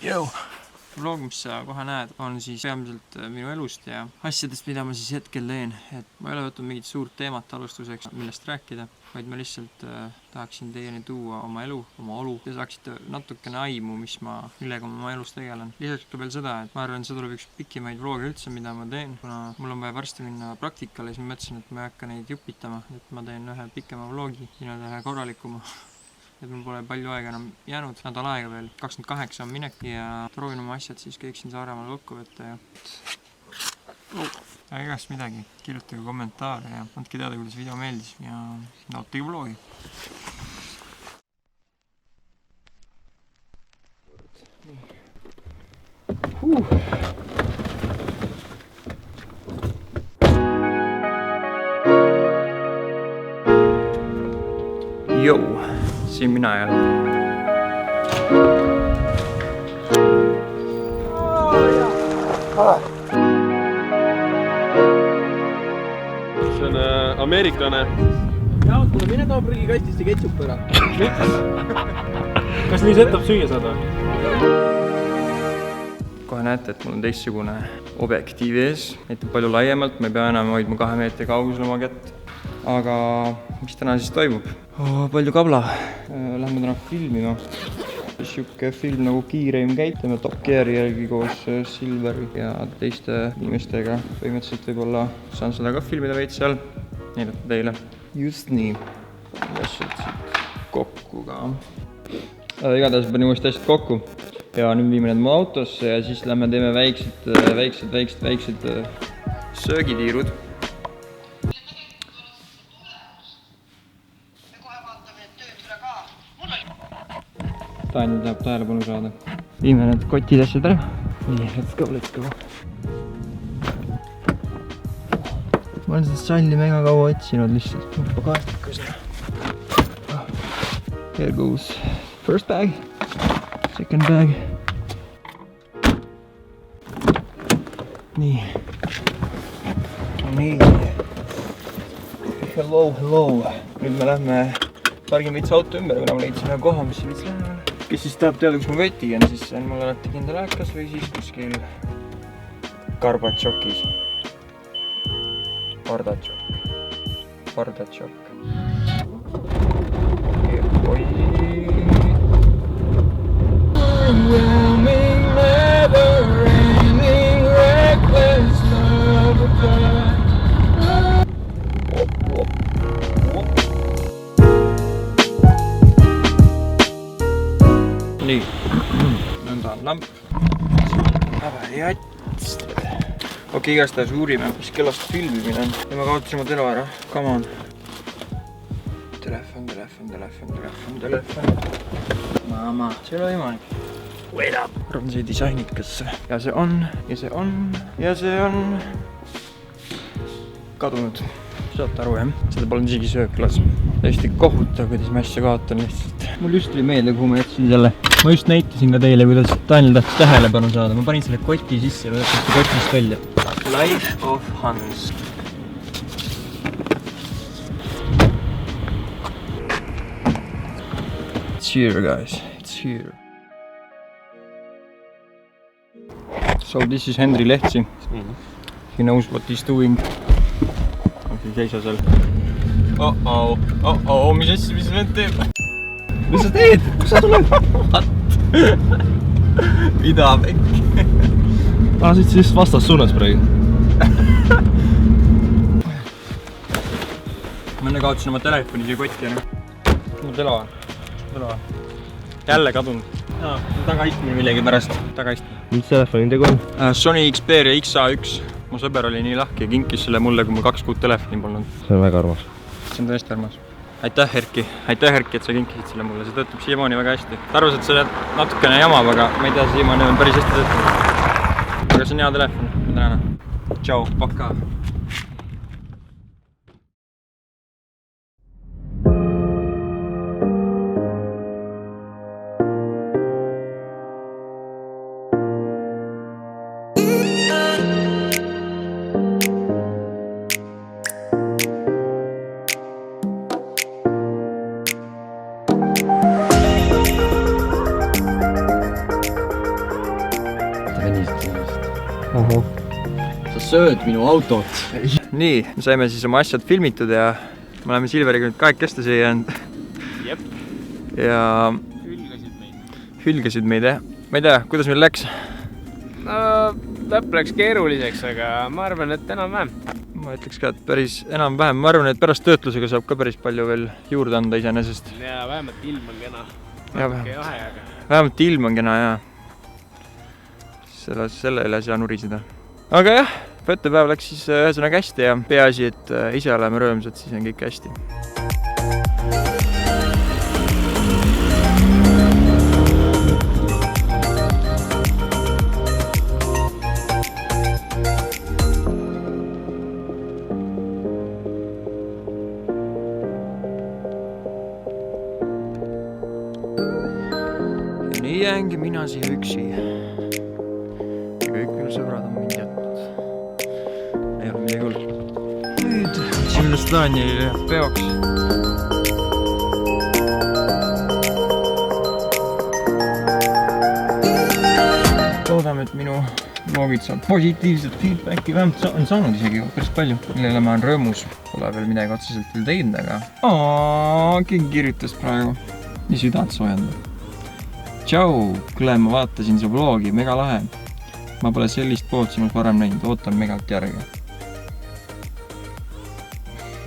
Jõu! Vlog, mis sa kohe näed, on siis peamiselt minu elust ja asjadest, mida ma siis hetkel teen. Et ma ei ole võtnud mingit suurt teemat alustuseks, millest rääkida, vaid ma lihtsalt tahaksin teieni tuua oma elu, oma olu. Te saaksite natukene aimu, millega ma oma elus tegelen. Lisaks ka veel seda, et ma arvan, see tuleb üks pikimaid vloge üldse, mida ma teen, kuna mul on vaja varsti minna praktikale, siis ma mõtlesin, et ma ei hakka neid jupitama, et ma teen ühe pikema vlogi, siin on ühe korralikuma. Et mul pole palju aega enam jäänud, nädal aega veel, 28 on minek ja proovin oma asjad siis kõik siin Saaremaal kokku võtta ja igast midagi, kirjutage kommentaare ja andke teada, kuidas video meeldis ja nautige vlogi. Jou! Siin mina jälle. See on ameeriklane. Jaa, kuule, mine too prügikastist ja ketšup ära. Kas nii setab süüa saada? Kohe näete, et mul on teistsugune objektiiv ees, näitab palju laiemalt, me ei pea enam hoidma 2 meetri kaugusel oma kätt. Aga mis täna siis toimub? Palju kabla. Lähme täna filmima. Siuke film nagu Kiireim käib. Teeme Top Geari järgi koos Silveri ja teiste inimestega. Põhimõtteliselt võib-olla saan seda ka filmida veits seal. Näidata teile. Just nii. Asjad siit kokku ka. Igatahes panin uuesti asjad kokku. Ja nüüd viime need mu autosse ja siis lähme teeme väiksed söögitiirud. Taanil tahab tähelepanu saada. Viime need kotid asjad ära. Nii, let's go. Ma olen seda salli mega kaua otsinud lihtsalt. Pagastikus. Here goes first bag, second bag. Nii. Hello. Nüüd me lähme pargime veits auto ümber, kuna ma leidsin ühe koha, mis veits lähemal. Kes siis tahab teada, kus mu koti on, siis see on mul alati kindel äekas või siis kuskil Karbatšokis. Pardatšok. Nii, nõnda on lamp. Okei, igastahes uurime, mis kellast filmimine on. Ja ma kaotasin oma telo ära. Come on. Telefon. Mama, see ei ole võimalik. Arvan, see disainikas. Ja see on kadunud. Saate aru, jah? Seda pole isegi sööklas. Hästi kohutav, kuidas ma asja kaotan lihtsalt. Mul just tuli meelde, kuhu ma jätsin selle. Ma just näitasin ka teile, kuidas Taanil tahtis tähelepanu saada. Ma panin selle koti sisse ja võtan seda kotist välja. Life of Hans. It's here, guys. It's here. So this is Henri Lehtsi. He knows what he's doing. Siis seisa seal. Mis asja, mis vend teeb? Mis sa teed? Kus sa tuleb? Mida pekki? Siit siis vastas suunas praegu. Ma enne kaotasin oma telefoni siia kotti. Mu telo. Jälle kadunud. Tagaistmine millegi pärast. Mis telefoni tegu on? Sony Xperia XA1. Mu sõber oli nii lahke ja kinkis selle mulle, kui mul 2 kuud telefoni polnud. See on väga armas. See on tõesti armas. Aitäh, Erki, et sa kinkisid selle mulle. See töötab siiamaani väga hästi. Ta arvas, et see natukene jamab, aga ma ei tea, siiamaani on päris hästi töötab. Aga see on hea telefon. Ma tänan. Tšau, paka. Sa sööd minu autot. Nii, me saime siis oma asjad filmitud ja me oleme Silveriga nüüd kahekesti siia jäänud. Jep. Ja hülgasid meid, jah. Ma ei tea, kuidas meil läks? No, lõpp läks keeruliseks, aga ma arvan, et enam-vähem. Ma ütleks ka, et päris enam-vähem. Ma arvan, et pärast töötlusega saab ka päris palju veel juurde anda iseenesest. Ja vähemalt ilm on kena. Vähemalt ilm on kena, jah. Selle üle ei saa nuriseda. Aga jah, võttepäev läks siis ühesõnaga hästi ja peaasi, et ise oleme rõõmsad, siis on kõik hästi. Ja nii jäängi mina siia üksi. Kõik minu sõbrad on mind jätnud. Ei ole midagi hull. Nüüd otsime Estoniale peoks. Loodame, et minu vlogid saab positiivset feedbacki. Vähemalt on saanud isegi päris palju. Millele ma olen rõõmus. Pole veel midagi otseselt veel teinud, aga keegi kirjutas praegu. Nii südant soojendab. Tšau, kuule, ma vaatasin su vlogi, mega lahe. Ma pole sellist poolt sinult varem näinud, ootan megalt järge.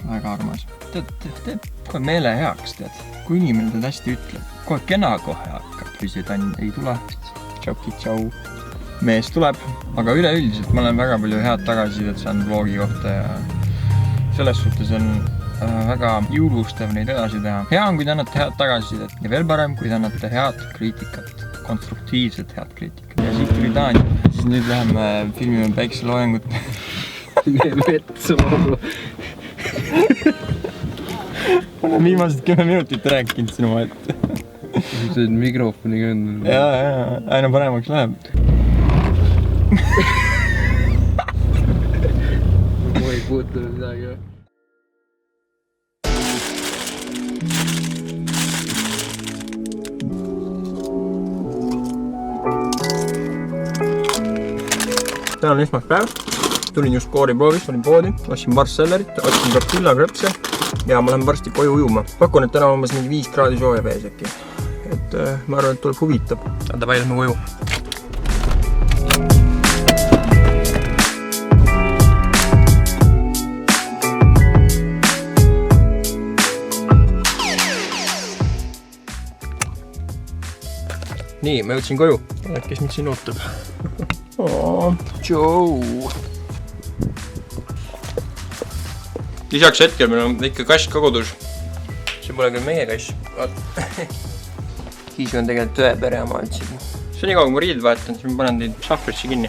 Väga armas. Teeb kohe meele heaks, tead. Kui inimene tead hästi ütleb, kohe kena kohe hakkab, kui see tann ei tule. Tšau. Mees tuleb, aga üleüldiselt ma olen väga palju head tagasisidet saanud vlogi kohta ja selles suhtes on väga julgustav neid edasi teha. Hea on, kui te annate head tagasisidet ja veel parem, kui te annate head kriitikat, konstruktiivset head kriitikat. Ja siit tuli Taani, siis nüüd läheme filmime päikseloojangut. Vetsu. Ma olen viimased 10 minutit rääkinud sinu ette. Sa oled mikrofoniga õnne. Jaa, aina paremaks läheb. Ma ei puutunud midagi. Täna on esmaspäev, tulin just kooriproovist, olin poodi, ostsin Marcellerit, ostsin tortillakrõpse ja ma lähen varsti koju ujuma. Pakun, et täna on umbes mingi 5 kraadi sooja vees äkki. Et ma arvan, et tuleb huvitab. Davai, lähme koju. Nii, ma jõudsin koju. Kes mind siin ootab? Joe! Lisaks hetkel meil on ikka kass ka kodus. See pole küll meie kass. Kiisu on tegelikult tõepere ja ma ütlesin. See on nii kaua, kui ma riided vahetan, siis ma panen teid sahvrisse kinni.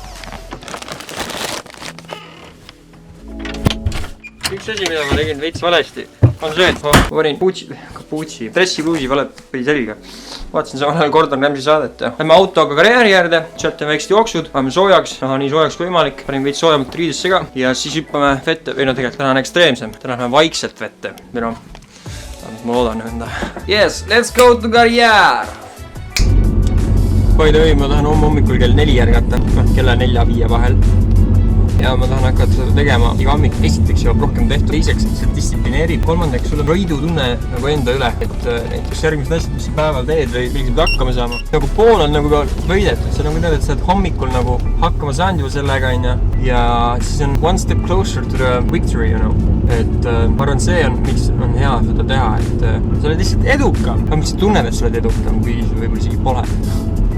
Üks asi, mida ma tegin veits valesti, on see, et ma panin dressipluusi valepidi selga. Vaatasin samal ajal Gordon Ramsay saadet ja lähme autoga karjääri äärde, sealt on väiksed jooksud, paneme soojaks, nii soojaks kui võimalik, panin veits soojamat riidesse ka ja siis hüppame vette, või no tegelikult täna on ekstreemsem, täna lähme vaikselt vette, või no, ma loodan nõnda. Yes, let's go to karjäär! By the way, ma tahan hommikul kell 4 järgata, kella 4-5 vahel. Ja ma tahan hakata tegema iga hommik. Esiteks jääb rohkem tehtud, teiseks see distsiplineerib, kolmandaks sul on rõidutunne nagu enda üle, et näiteks järgmised asjad, mis päeval teed või peaksid hakkama saama. Nagu pool on nagu võidetud, see on nagu tead, et sa oled hommikul nagu hakkama saanud juba sellega ja siis on one step closer to the victory, you know. Et ma arvan, see on, miks on hea seda teha, et sa oled lihtsalt edukam. Miks sa tunned, et sa oled edukam, kui võib-olla isegi pole.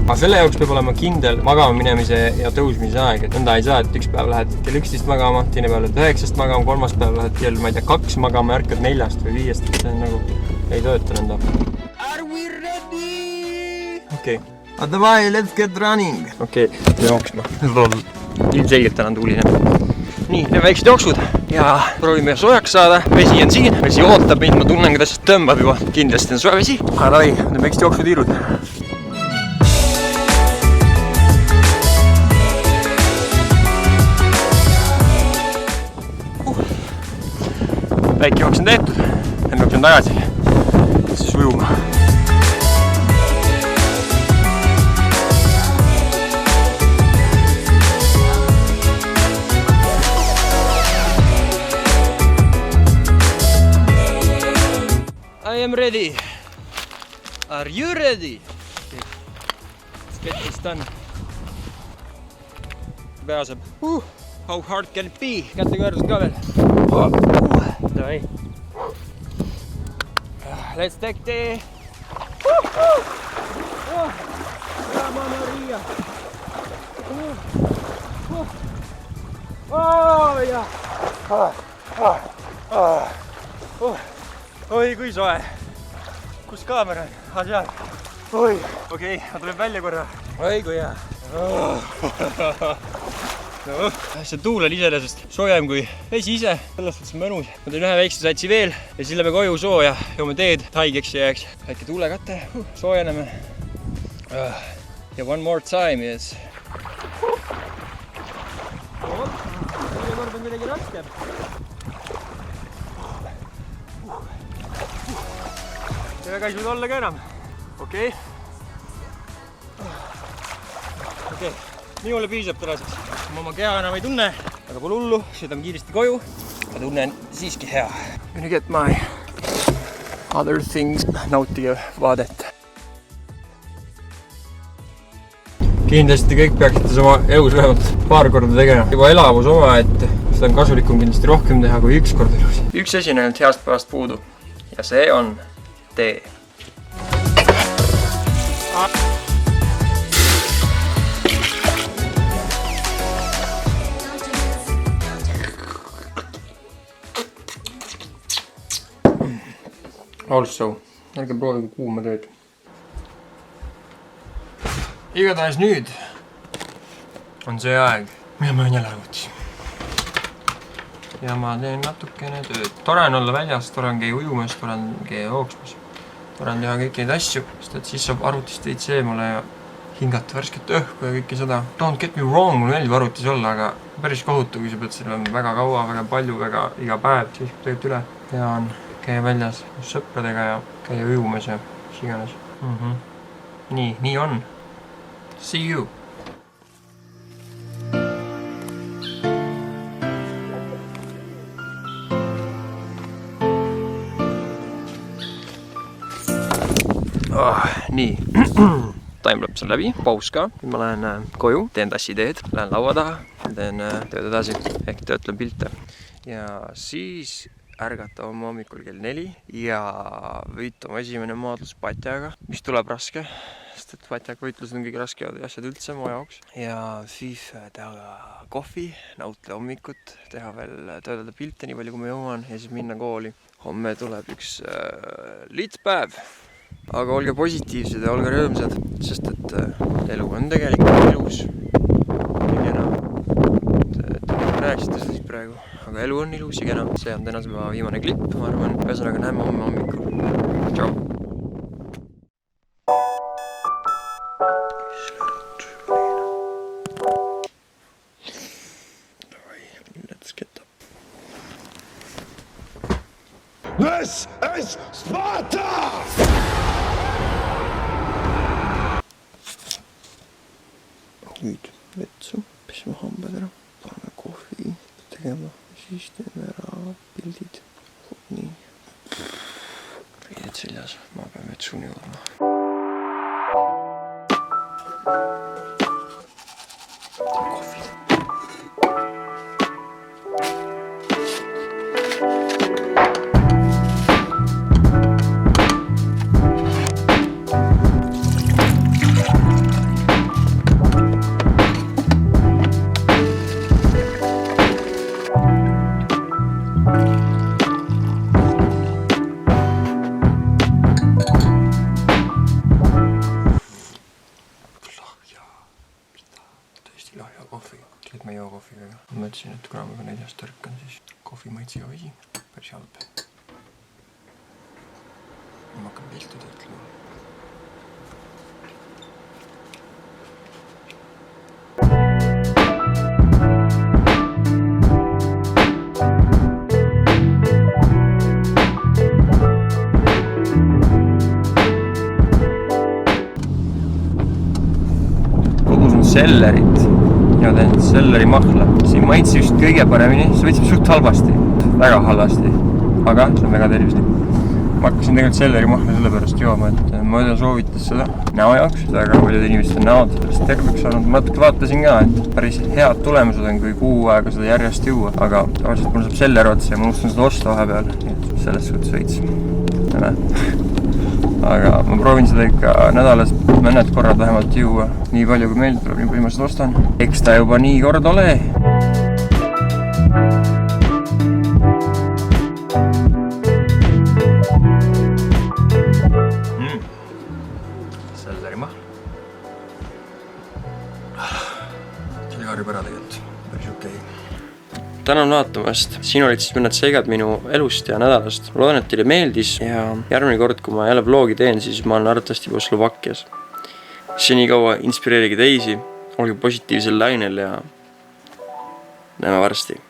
Aga selle jaoks peab olema kindel magama minemise ja tõusmise aeg, et nõnda ei saa, et üks päev lähed kell 11 magama, teine päev lähed 9 magama, kolmas päev lähed kell, ma ei tea, 2 magama ja ärkad 4 või 5, et see on nagu, ei tööta nõnda. Are we ready? Okei. Davai, let's get running! Okei, jooksma. Ilmselgelt täna on tuuline. Nii, need väiksed jooksud ja proovime soojaks saada. Vesi on siin, vesi ootab mind, ma tunnen, kuidas tõmbab juba. Kindlasti on soe vesi. Aga davai, need väiksed jooksudiirud. Väike jooks on tehtud, enne jooksen tagasi, siis ujuma. am ready. Are you ready? Okay. Let's get this done. Pääseb. How hard can it be? Kätekõrsus ka veel. Davai. Let's take the... Mamma Maria. Oh, ja. Oi, kui soe. Kus kaamera on? Seal. Oi. Okei, ma tulen välja korra. Oi, kui hea. See tuul on iseenesest soojem kui vesi ise. Selles suhtes mõnus. Ma teen ühe väikse satsi veel ja siis lähme koju sooja. Joome teed, haigeks ei jääks. Väike tuulekate. Soojeneme. Ja one more time, yes. Selle kord on kuidagi raskem. Ja väga ei suuda olla ka enam. Okei. Okei. Minule piisab tänaseks. Ma oma keha enam ei tunne, aga pole hullu, sõidame kiiresti koju. Ma tunnen siiski hea. Gonna get my other things. Nautige vaadet. Kindlasti kõik peaksite oma elus vähemalt paar korda tegema. Juba elavus oma, et seda on kasulikum kindlasti rohkem teha kui üks kord elus. Üks asi on ainult heast päevast puudu ja see on tee. Also, ärge proovige kuuma teed. Igatahes nüüd on see aeg, mida ma olen jälle arvutis. Ja ma teen natukene tööd. Tore on olla väljas, tore on käia ujumas, tore on käia jooksmas. Tore on teha kõiki neid asju, sest et siis saab arvutist veits eemale ja hingata värsket õhku ja kõike seda. Don't get me wrong, mul meeldib arvutis olla, aga päris kohutu, kui sa pead selle väga kaua, väga palju, väga iga päev, siis kui teed üle. Hea on käia väljas sõpradega ja käia ujumas ja mis iganes. Nii on. See you! Nii, timelapse on läbi, paus ka. Nüüd ma lähen koju, teen tassiteed, lähen laua taha, teen tööd edasi, ehk töötlen pilte. Ja siis ärgata oma hommikul kell 4 ja võita oma esimene maadlus patjaga, mis tuleb raske, sest et patjaga võitlused on kõige raskevad asjad üldse mu jaoks. Ja siis teha kohvi, nautida hommikut, teha veel töötada pilte nii palju kui ma jõuan ja siis minna kooli. Homme tuleb üks litspäev, aga olge positiivsed ja olge rõõmsad, sest et elu on tegelikult ilus. Ja kena. Näeksite seda siis praegu. Aga elu on ilus ja kena. See on tänase päeva viimane klipp, ma arvan. Ühesõnaga näeme homme hommikul. Tšau! Let's get up. This is Sparta! Nüüd vetsu, pesime hambad ära, paneme kohvi tegema, siis teeme ära pildid. Nii. Riided seljas, ma pean vetsuni jõudma. Kohvi. Et ma ei joo kohviga. Ma mõtlesin, et kuna ma 4 tõrkan, siis kohvi maitsega vesi. Päris halb. Ma hakkan piltu töötlema. Kogusin sellerit. Ja teen selleri mahla. Siin maitsi just kõige paremini, see võtsib suht halvasti, väga halvasti, aga see on väga tervislik. ma hakkasin tegelikult sellerimahla sellepärast jooma, et ma soovitas seda näo jaoks, väga paljud inimesed on näod sellest terveks saanud. Ma natuke vaatasin ka, et päris head tulemused on, kui kuu aega seda järjest juua, aga tavaliselt mul saab seller otsa ja ma unustan seda osta vahepeal, nii et selles suhtes veits. Aga ma proovin seda ikka nädalas mõned korrad vähemalt juua. Nii palju kui meil tuleb, nii palju ma seda ostan. Eks ta juba nii kord ole. Sellerimahl. Selle harjub ära tegelikult. Päris okei. Tänan vaatamast. Siin olid siis mõned seigad minu elust ja nädalast. Loodan, et teile meeldis ja järgmine kord, kui ma jälle vlogi teen, siis ma olen arvatavasti juba Slovakkias. Senikaua inspireerige teisi, olge positiivsel lainel ja näeme varsti.